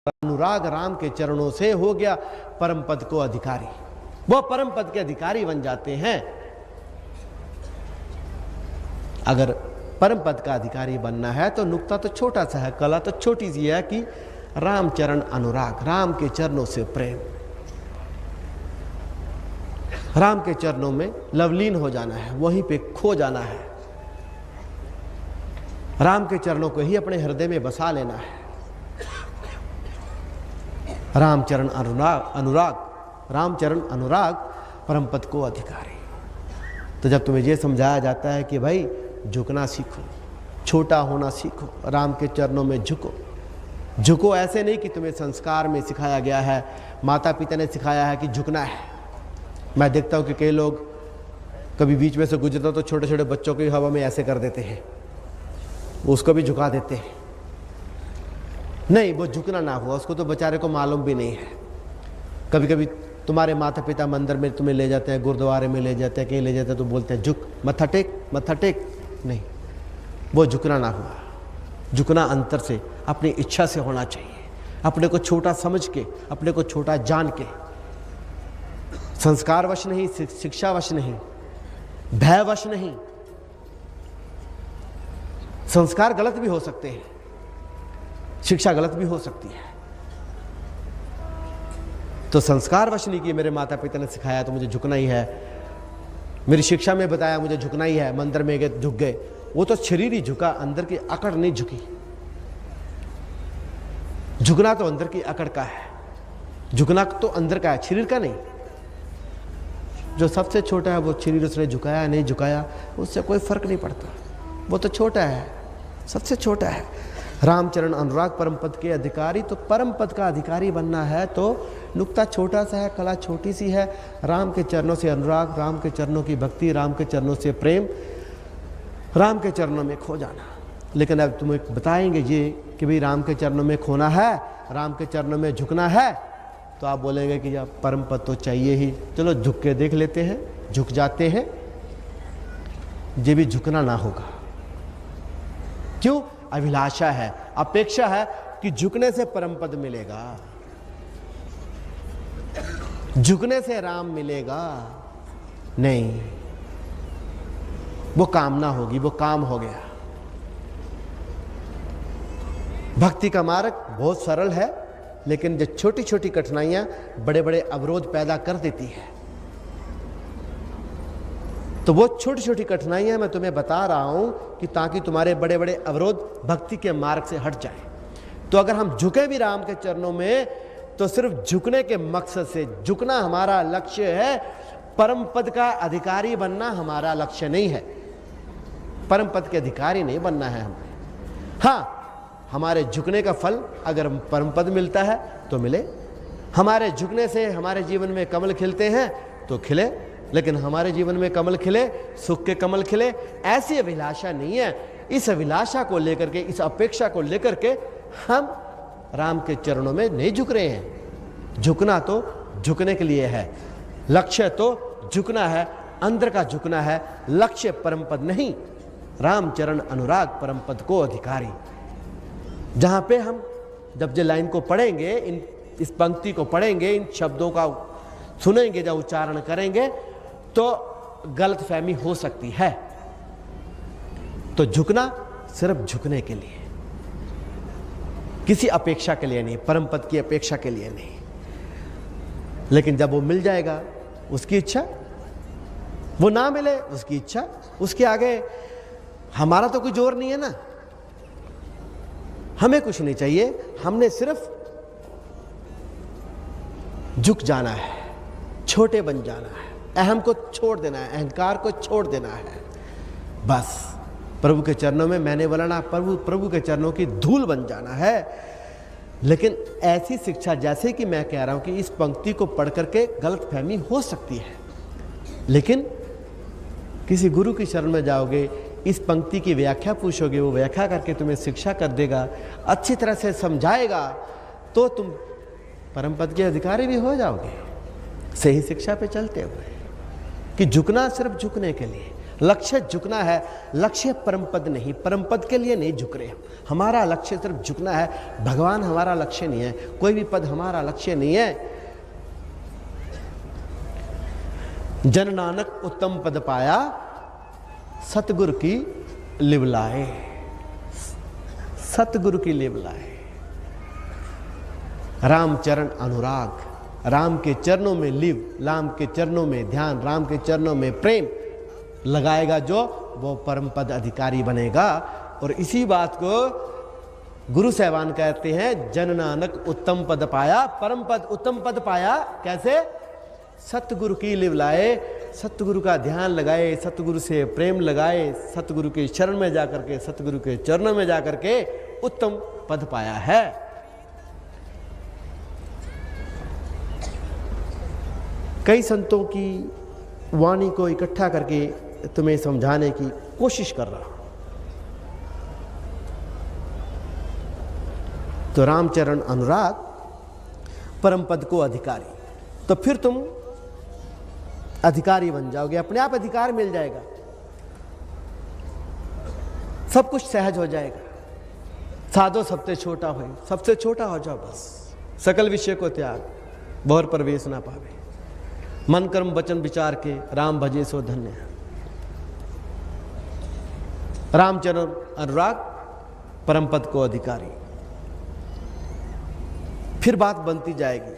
अनुराग राम के चरणों से हो गया परम पद को अधिकारी। वो परम पद के अधिकारी बन जाते हैं। अगर परम पद का अधिकारी बनना है तो नुक्ता तो छोटा सा है, कला तो छोटी सी है कि राम चरण अनुराग, राम के चरणों से प्रेम, राम के चरणों में लवलीन हो जाना है, वहीं पे खो जाना है, राम के चरणों को ही अपने हृदय में बसा लेना है। रामचरण अनुराग, रामचरण अनुराग परम पद को अधिकारी। तो जब तुम्हें यह समझाया जाता है कि भाई झुकना सीखो, छोटा होना सीखो, राम के चरणों में झुको। झुको ऐसे नहीं कि तुम्हें संस्कार में सिखाया गया है, माता पिता ने सिखाया है कि झुकना है। मैं देखता हूँ कि कई लोग कभी बीच में से गुजरता तो छोटे छोटे बच्चों को हवा में ऐसे कर देते हैं, उसको भी झुका देते हैं। नहीं, वो झुकना ना हुआ, उसको तो बेचारे को मालूम भी नहीं है। कभी कभी तुम्हारे माता पिता मंदिर में तुम्हें ले जाते हैं, गुरुद्वारे में ले जाते हैं, कहीं ले जाते हैं तो बोलते हैं झुक, मत्था टेक, मत्था टेक। नहीं, वो झुकना ना हुआ। झुकना अंतर से, अपनी इच्छा से होना चाहिए, अपने को छोटा समझ के, अपने को छोटा जान के, संस्कारवश नहीं, शिक्षावश नहीं, भयवश नहीं। संस्कार गलत भी हो सकते हैं, शिक्षा गलत भी हो सकती है। तो संस्कार वश नहीं कि मेरे माता पिता ने सिखाया तो मुझे झुकना ही है, मेरी शिक्षा में बताया मुझे झुकना ही है, मंदिर में गए झुक गए। वो तो शरीर ही झुका, अंदर की अकड़ नहीं झुकी। झुकना तो अंदर की अकड़ का है, झुकना तो अंदर का है, शरीर का नहीं। जो सबसे छोटा है वो शरीर, उसने झुकाया नहीं झुकाया उससे कोई फर्क नहीं पड़ता, वो तो छोटा है, सबसे छोटा है। रामचरण अनुराग परम पद के अधिकारी। तो परम पद का अधिकारी बनना है तो नुक्ता छोटा सा है, कला छोटी सी है। राम के चरणों से अनुराग, राम के चरणों की भक्ति, राम के चरणों से प्रेम, राम के चरणों में खो जाना। लेकिन अब तुम्हें बताएंगे ये कि भाई राम के चरणों में खोना है, राम के चरणों में झुकना है, तो आप बोलेंगे कि यार परम पद तो चाहिए ही, चलो झुक के देख लेते हैं। झुक जाते हैं, ये भी झुकना ना होगा। क्यों? अभिलाषा है, अपेक्षा है कि झुकने से परम पद मिलेगा, झुकने से राम मिलेगा। नहीं, वो कामना होगी, वो काम हो गया। भक्ति का मार्ग बहुत सरल है, लेकिन जो छोटी छोटी कठिनाइयां बड़े बड़े अवरोध पैदा कर देती है। तो वो छोटी छोटी कठिनाइयां मैं तुम्हें बता रहा हूं कि ताकि तुम्हारे बड़े बड़े अवरोध भक्ति के मार्ग से हट जाए। तो अगर हम झुके भी राम के चरणों में तो सिर्फ झुकने के मकसद से, झुकना हमारा लक्ष्य है, परम पद का अधिकारी बनना हमारा लक्ष्य नहीं है। परम पद के अधिकारी नहीं बनना है हमें। हाँ, हमारे झुकने का फल अगर परम पद मिलता है तो मिले, हमारे झुकने से हमारे जीवन में कमल खिलते हैं तो खिले, लेकिन हमारे जीवन में कमल खिले, सुख के कमल खिले, ऐसी अभिलाषा नहीं है। इस अभिलाषा को लेकर के, इस अपेक्षा को लेकर के हम राम के चरणों में नहीं झुक रहे हैं। झुकना तो झुकने के लिए है, लक्ष्य तो झुकना है, अंदर का झुकना है, लक्ष्य परम पद नहीं। रामचरण अनुराग परम पद को अधिकारी। जहां पे हम जब ये लाइन को पढ़ेंगे, इस पंक्ति को पढ़ेंगे, इन शब्दों का सुनेंगे, जब उच्चारण करेंगे तो गलत फहमी हो सकती है। तो झुकना सिर्फ झुकने के लिए, किसी अपेक्षा के लिए नहीं, परम पद की अपेक्षा के लिए नहीं। लेकिन जब वो मिल जाएगा उसकी इच्छा, वो ना मिले उसकी इच्छा, उसके आगे हमारा तो कोई जोर नहीं है ना। हमें कुछ नहीं चाहिए, हमने सिर्फ झुक जाना है, छोटे बन जाना है, अहम को छोड़ देना है, अहंकार को छोड़ देना है। बस प्रभु के चरणों में मैंने बोलना, प्रभु के चरणों की धूल बन जाना है। लेकिन ऐसी शिक्षा, जैसे कि मैं कह रहा हूं कि इस पंक्ति को पढ़ करके गलत फहमी हो सकती है, लेकिन किसी गुरु की शरण में जाओगे, इस पंक्ति की व्याख्या पूछोगे, वो व्याख्या करके तुम्हें शिक्षा कर देगा, अच्छी तरह से समझाएगा, तो तुम परम पद के अधिकारी भी हो जाओगे, सही शिक्षा पे चलते हुए। कि झुकना सिर्फ झुकने के लिए, लक्ष्य झुकना है, लक्ष्य परम पद नहीं, परम पद के लिए नहीं झुक रहे। हमारा लक्ष्य सिर्फ झुकना है, भगवान हमारा लक्ष्य नहीं है, कोई भी पद हमारा लक्ष्य नहीं है। जन नानक उत्तम पद पाया, सतगुरु की लिवलाए, सतगुरु की लिवलाए। राम चरण अनुराग, राम के चरणों में लिव, राम के चरणों में ध्यान, राम के चरणों में प्रेम लगाएगा जो, वो परम पद अधिकारी बनेगा। और इसी बात को गुरु साहबान कहते हैं, जन नानक उत्तम पद पाया, परम पद उत्तम पद पाया। कैसे? सतगुरु की लिव लाए, सतगुरु का ध्यान लगाए, सतगुरु से प्रेम लगाए, सतगुरु के शरण में जाकर के, सतगुरु के चरणों में जाकर के उत्तम पद पाया है। कई संतों की वाणी को इकट्ठा करके तुम्हें समझाने की कोशिश कर रहा हूं। तो रामचरण अनुराग, परम पद को अधिकारी, तो फिर तुम अधिकारी बन जाओगे, अपने आप अधिकार मिल जाएगा, सब कुछ सहज हो जाएगा। साधो सबसे छोटा हो, सबसे छोटा हो जाओ बस, सकल विषय को त्याग, बहुर प्रवेश ना पावे। मन कर्म वचन विचार के राम भजे सो धन्य। रामचरण अनुराग, परम पद को अधिकारी। फिर बात बनती जाएगी।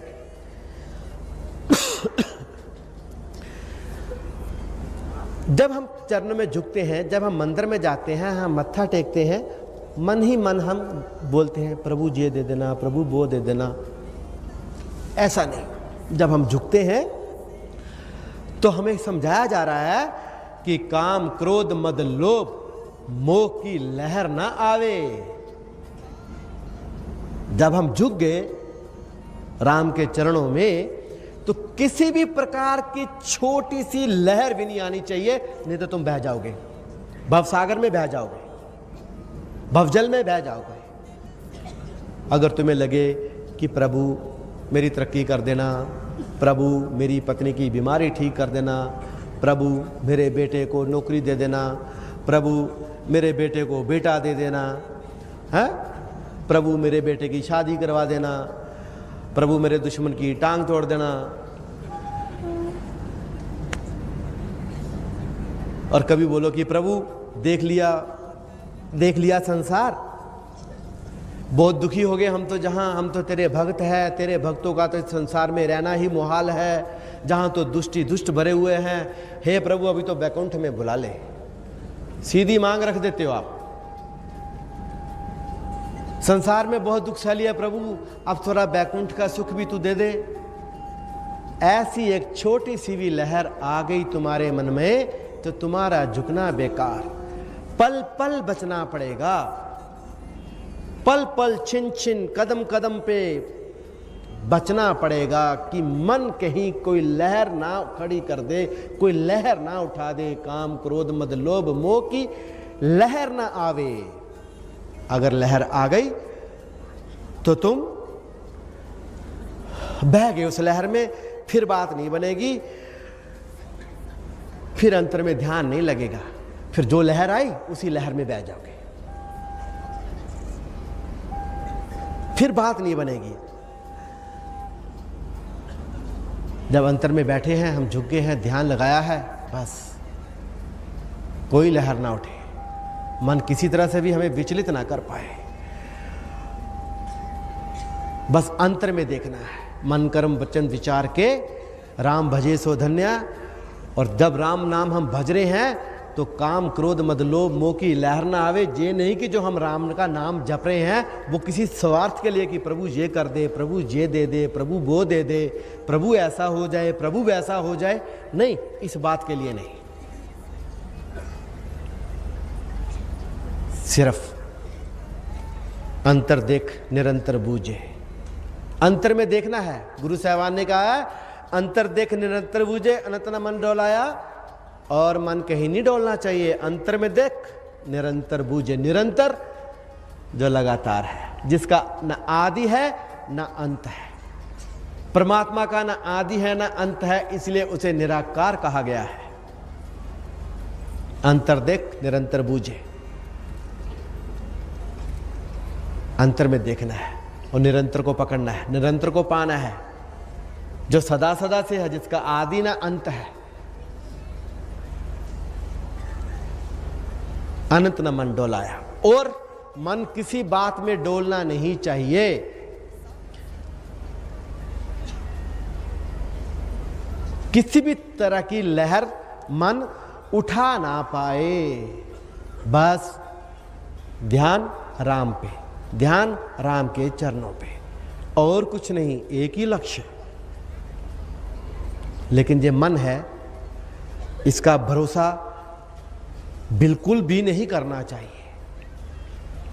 जब हम चरण में झुकते हैं, जब हम मंदिर में जाते हैं, हम मत्था टेकते हैं, मन ही मन हम बोलते हैं प्रभु ये दे देना, प्रभु वो दे देना। ऐसा नहीं, जब हम झुकते हैं तो हमें समझाया जा रहा है कि काम क्रोध मद लोभ मोह की लहर ना आवे। जब हम झुक गए राम के चरणों में, तो किसी भी प्रकार की छोटी सी लहर भी नहीं आनी चाहिए, नहीं तो तुम बह जाओगे, भवसागर में बह जाओगे, भवजल में बह जाओगे। अगर तुम्हें लगे कि प्रभु मेरी तरक्की कर देना, प्रभु मेरी पत्नी की बीमारी ठीक कर देना, प्रभु मेरे बेटे को नौकरी दे देना, प्रभु मेरे बेटे को बेटा दे देना है, प्रभु मेरे बेटे की शादी करवा देना, प्रभु मेरे दुश्मन की टांग तोड़ देना, और कभी बोलो कि प्रभु देख लिया संसार, बहुत दुखी हो गए हम तो, जहां हम तो तेरे भक्त हैं, तेरे भक्तों का तो संसार में रहना ही मुहाल है, जहां तो दुष्ट भरे हुए हैं, हे प्रभु अभी तो वैकुंठ में बुला ले। सीधी मांग रख देते हो आप। संसार में बहुत दुखशाली है प्रभु, अब थोड़ा वैकुंठ का सुख भी तू दे दे। ऐसी एक छोटी सी भी लहर आ गई तुम्हारे मन में तो तुम्हारा झुकना बेकार, पल पल बचना पड़ेगा, पल पल छिन छिन कदम कदम पे बचना पड़ेगा कि मन कहीं कोई लहर ना खड़ी कर दे, कोई लहर ना उठा दे, काम क्रोध मद लोभ मोह की लहर ना आवे। अगर लहर आ गई तो तुम बह गए उस लहर में, फिर बात नहीं बनेगी, फिर अंतर में ध्यान नहीं लगेगा, फिर जो लहर आई उसी लहर में बह जाओगे, फिर बात नहीं बनेगी। जब अंतर में बैठे हैं, हम झुक गए हैं, ध्यान लगाया है, बस कोई लहर ना उठे, मन किसी तरह से भी हमें विचलित ना कर पाए, बस अंतर में देखना है। मन कर्म वचन विचार के राम भजे सो धन्य। और जब राम नाम हम भज रहे हैं तो काम क्रोध मद लोभ मोह की लहर ना आवे। ये नहीं कि जो हम राम का नाम जप रहे हैं वो किसी स्वार्थ के लिए कि प्रभु ये कर दे, प्रभु ये दे दे, प्रभु वो दे दे, प्रभु ऐसा हो जाए, प्रभु वैसा हो जाए, नहीं, इस बात के लिए नहीं। सिर्फ अंतर देख निरंतर बूझे, अंतर में देखना है। गुरु साहबान ने कहा है अंतर देख निरंतर बूझे, अनंत न मन डोलाया, और मन कहीं नहीं डोलना चाहिए। अंतर में देख निरंतर बूझे, निरंतर जो लगातार है, जिसका न आदि है न अंत है। परमात्मा का न आदि है न अंत है, इसलिए उसे निराकार कहा गया है। अंतर देख निरंतर बूझे। अंतर में देखना है और निरंतर को पकड़ना है, निरंतर को पाना है, जो सदा सदा से है, जिसका आदि ना अंत है। अनंत न मन डोलाया, और मन किसी बात में डोलना नहीं चाहिए। किसी भी तरह की लहर मन उठा ना पाए। बस ध्यान राम पे, ध्यान राम के चरणों पे, और कुछ नहीं, एक ही लक्ष्य। लेकिन ये मन है, इसका भरोसा बिल्कुल भी नहीं करना चाहिए।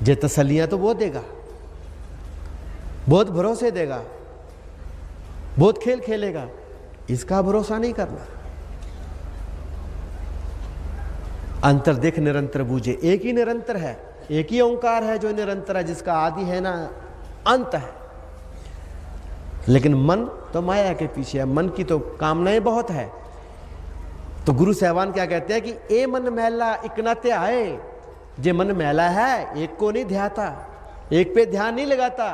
ये तसल्लियां तो वो देगा, बहुत भरोसे देगा, बहुत खेल खेलेगा, इसका भरोसा नहीं करना। अंतर देख निरंतर बूझे, एक ही निरंतर है, एक ही ओंकार है जो निरंतर है, जिसका आदि है ना अंत है। लेकिन मन तो माया के पीछे है, मन की तो कामनाएं बहुत है। तो गुरु साहबान क्या कहते हैं कि ए मन मैला इकनाते आए। जे मन मैला है, एक को नहीं ध्याता, एक पे ध्यान नहीं लगाता,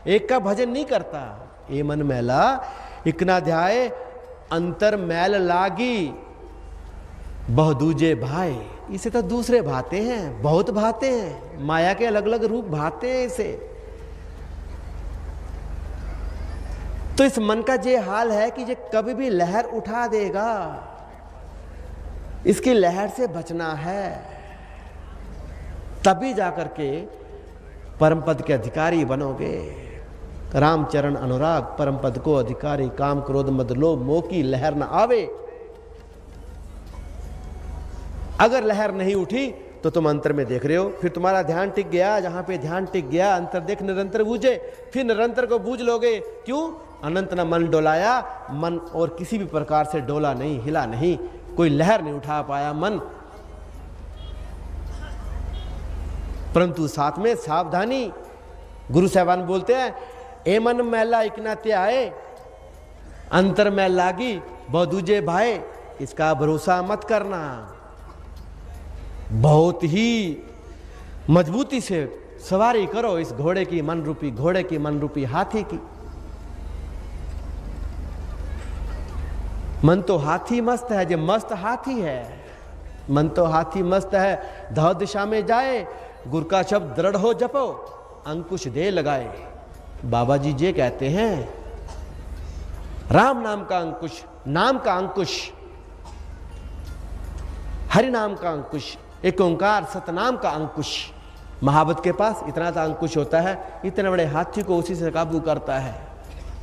एक का भजन नहीं करता। ए मन मैला इकना ध्याए, अंतर मैल लागी बहु दूजे भाई। इसे तो दूसरे भाते हैं, बहुत भाते हैं, माया के अलग अलग रूप भाते हैं इसे। तो इस मन का ये हाल है कि ये कभी भी लहर उठा देगा, इसकी लहर से बचना है, तभी जाकर के परम पद के अधिकारी बनोगे। रामचरण अनुराग परम पद को अधिकारी, काम क्रोध मद लोभ मोह की लहर न आवे। अगर लहर नहीं उठी तो तुम अंतर में देख रहे हो, फिर तुम्हारा ध्यान टिक गया, जहां पे ध्यान टिक गया, अंतर देख निरंतर बूझे, फिर निरंतर को बूझ लोगे। क्यों? अनंत न मन डोलाया, मन और किसी भी प्रकार से डोला नहीं, हिला नहीं, कोई लहर नहीं उठा पाया मन। परंतु साथ में सावधानी, गुरु साहबान बोलते हैं, ए मन मैला इकनाते आए, अंतर में लागी बहुदूजे भाई। इसका भरोसा मत करना, बहुत ही मजबूती से सवारी करो इस घोड़े की, मन रूपी घोड़े की, मन रूपी हाथी की। मन तो हाथी मस्त है, जो मस्त हाथी है। मन तो हाथी मस्त है, धौ दिशा में जाए, गुर का शब्द दृढ़ हो जपो, अंकुश दे लगाए। बाबा जी ये कहते हैं, राम नाम का अंकुश, नाम का अंकुश, हरि नाम का अंकुश, एक ओंकार सतनाम का अंकुश। महावत के पास इतना सा अंकुश होता है, इतने बड़े हाथी को उसी से काबू करता है।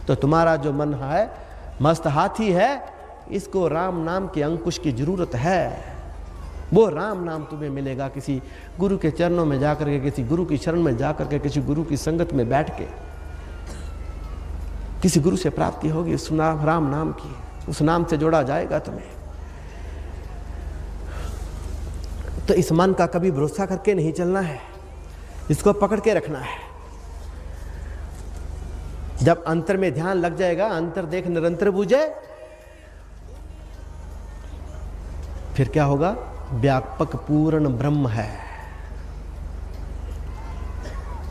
तो तुम्हारा जो मन है, मस्त हाथी है, इसको राम नाम के अंकुश की जरूरत है। वो राम नाम तुम्हें मिलेगा किसी गुरु के चरणों में जाकर के, किसी गुरु की शरण में जाकर के, किसी गुरु की संगत में बैठ के, किसी गुरु से प्राप्ति होगी उस राम नाम की, उस नाम से जोड़ा जाएगा तुम्हें। तो इस मन का कभी भरोसा करके नहीं चलना है, इसको पकड़ के रखना है। जब अंतर में ध्यान लग जाएगा, अंतर देख निरंतर बूझे, फिर क्या होगा? व्यापक पूर्ण ब्रह्म है,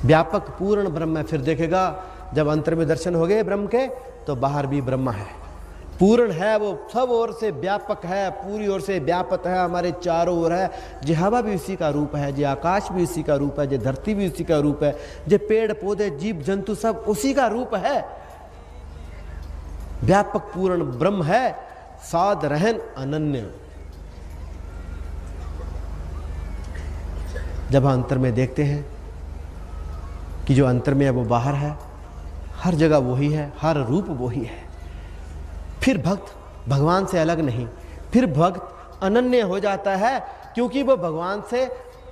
व्यापक पूर्ण ब्रह्म है। फिर देखेगा जब अंतर में दर्शन हो गए ब्रह्म के, तो बाहर भी ब्रह्म है, पूर्ण है, वो सब ओर से व्यापक है, पूरी ओर से व्यापक है, हमारे चारों ओर है। जे हवा भी उसी का रूप है, जे आकाश भी उसी का रूप है, जे धरती भी उसी का रूप है, जे पेड़ पौधे जीव जंतु सब उसी का रूप है। व्यापक पूर्ण ब्रह्म है, साध रहन अनन्य। जब अंतर में देखते हैं कि जो अंतर में है वो बाहर है, हर जगह वही है, हर रूप वही है, फिर भक्त भगवान से अलग नहीं, फिर भक्त अनन्य हो जाता है, क्योंकि वो भगवान से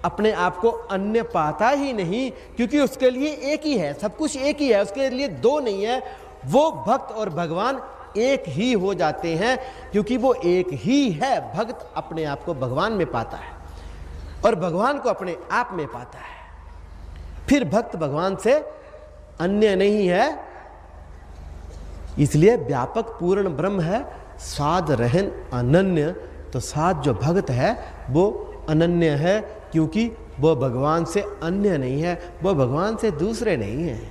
अपने आप को अन्य पाता ही नहीं, क्योंकि उसके लिए एक ही है, सब कुछ एक ही है, उसके लिए दो नहीं है। वो भक्त और भगवान एक ही हो जाते हैं, क्योंकि वो एक ही है। भक्त अपने आप को भगवान में पाता है और भगवान को अपने आप में पाता है। फिर भक्त भगवान से अन्य नहीं है, इसलिए व्यापक पूर्ण ब्रह्म है, साध रहन अनन्य। तो साथ जो भक्त है वो अनन्य है, क्योंकि वो भगवान से अन्य नहीं है, वो भगवान से दूसरे नहीं है।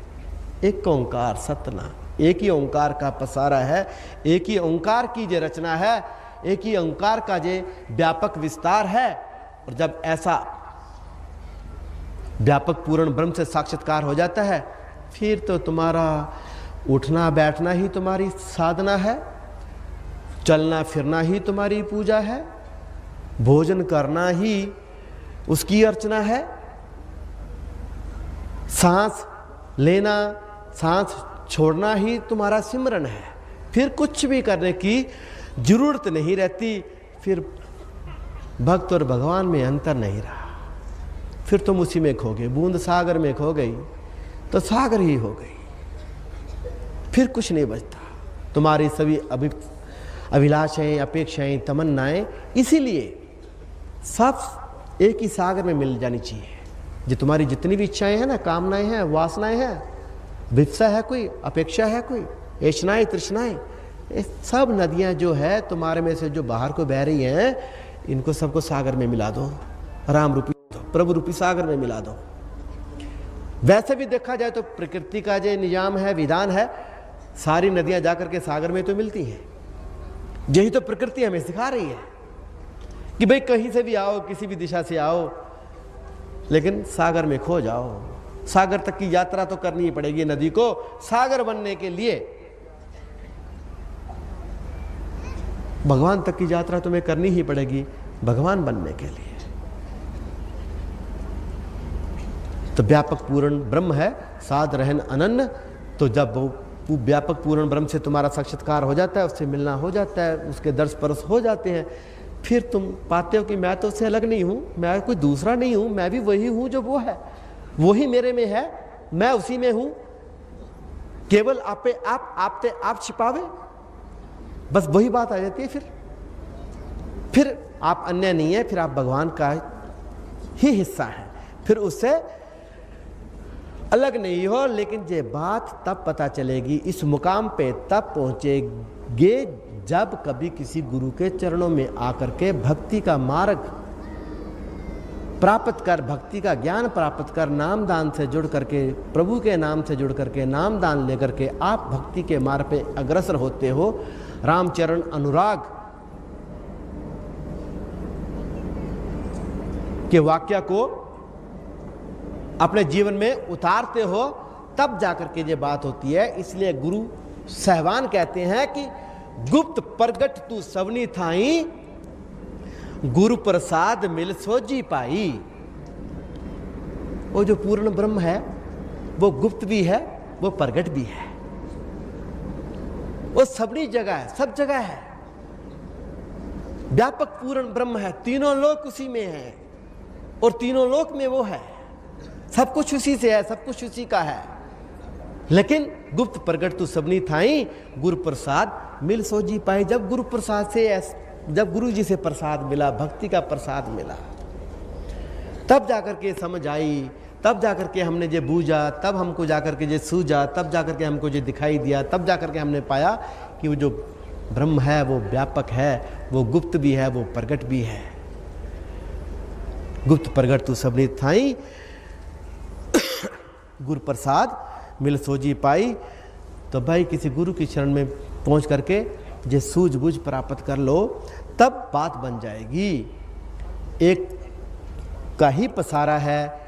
एक ओंकार सतनाम, एक ही ओंकार का पसारा है, एक ही ओंकार की जो रचना है, एक ही ओंकार का जो व्यापक विस्तार है। और जब ऐसा व्यापक पूर्ण ब्रह्म से साक्षात्कार हो जाता है, फिर तो तुम्हारा उठना बैठना ही तुम्हारी साधना है, चलना फिरना ही तुम्हारी पूजा है, भोजन करना ही उसकी अर्चना है, सांस लेना सांस छोड़ना ही तुम्हारा सिमरन है। फिर कुछ भी करने की जरूरत नहीं रहती। फिर भक्त और भगवान में अंतर नहीं रहा, फिर तुम उसी में खो गए। बूंद सागर में खो गई तो सागर ही हो गई, फिर कुछ नहीं बचता। तुम्हारी सभी अभिलाषाएं, अपेक्षाएं, तमन्नाएं इसीलिए सब एक ही सागर में मिल जानी चाहिए। जो तुम्हारी जितनी भी इच्छाएं हैं ना, कामनाएं हैं, वासनाएं हैं, वित्सा है कोई, अपेक्षा है कोई, ऐशनाएं, तृष्णाएं, ये सब नदियां जो है तुम्हारे में से जो बाहर को बह रही हैं, इनको सबको सागर में मिला दो, राम रूपी प्रभु रूपी सागर में मिला दो। वैसे भी देखा जाए तो प्रकृति का जो निजाम है, विधान है, सारी नदियां जाकर के सागर में तो मिलती हैं। यही तो प्रकृति हमें सिखा रही है कि भाई कहीं से भी आओ, किसी भी दिशा से आओ, लेकिन सागर में खो जाओ। सागर तक की यात्रा तो करनी ही पड़ेगी। नदी को सागर बनने के लिए भगवान तक की यात्रा तुम्हें करनी ही पड़ेगी, भगवान बनने के लिए। तो व्यापक पूर्ण ब्रह्म है, साध रहन अनन्य। तो जब वो व्यापक पूर्ण ब्रह्म से तुम्हारा साक्षात्कार हो जाता है, उससे मिलना हो जाता है, उसके दर्श परस हो जाते हैं, फिर तुम पाते हो कि मैं तो उससे अलग नहीं हूं, मैं कोई दूसरा नहीं हूं, मैं भी वही हूं जो वो है, वही मेरे में है, मैं उसी में हूं। केवल आपे आप छिपावे, बस वही बात आ जाती है। फिर आप अन्य नहीं है, फिर आप भगवान का ही हिस्सा है, फिर उससे अलग नहीं हो। लेकिन ये बात तब पता चलेगी, इस मुकाम पे तब पहुंचेगे जब कभी किसी गुरु के चरणों में आकर के भक्ति का मार्ग प्राप्त कर, भक्ति का ज्ञान प्राप्त कर, नाम दान से जुड़ करके, प्रभु के नाम से जुड़ करके, नाम दान लेकर के आप भक्ति के मार्ग पे अग्रसर होते हो। रामचरण अनुराग के वाक्य को अपने जीवन में उतारते हो, तब जाकर के ये बात होती है। इसलिए गुरु साहिबान कहते हैं कि गुप्त प्रगट तू सवनी थाई, गुरु प्रसाद मिल सोजी पाई। वो जो पूर्ण ब्रह्म है वो गुप्त भी है, वो प्रगट भी है, वो सबनी जगह है, सब जगह है। व्यापक पूर्ण ब्रह्म है, तीनों लोक उसी में है, और तीनों लोक में वो है, सब कुछ उसी से है, सब कुछ उसी का है। लेकिन गुप्त प्रगट तू सबनी थाई, गुरु प्रसाद मिल सोजी पाई। जब गुरु प्रसाद से, जब गुरु जी से प्रसाद मिला, भक्ति का प्रसाद मिला, तब जाकर के समझ आई, तब जाकर के हमने जे बूझा, तब हमको जाकर के जे सूझा, तब जाकर के हमको जे दिखाई दिया, तब जाकर के हमने पाया कि वो जो ब्रह्म है वो व्यापक है, वो गुप्त भी है, वो प्रगट भी है। गुप्त प्रगट तू सबनी थाई, गुरु प्रसाद मिल सोजी पाई। तो भाई किसी गुरु की शरण में पहुंच करके जे सूझबूझ प्राप्त कर लो, तब बात बन जाएगी। एक का ही पसारा है,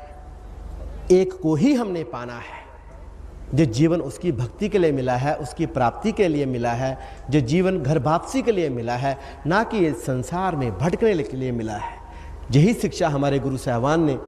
एक को ही हमने पाना है। जो जीवन उसकी भक्ति के लिए मिला है, उसकी प्राप्ति के लिए मिला है, जो जीवन घर वापसी के लिए मिला है, ना कि संसार में भटकने के लिए मिला है। यही शिक्षा हमारे गुरु साहिबान ने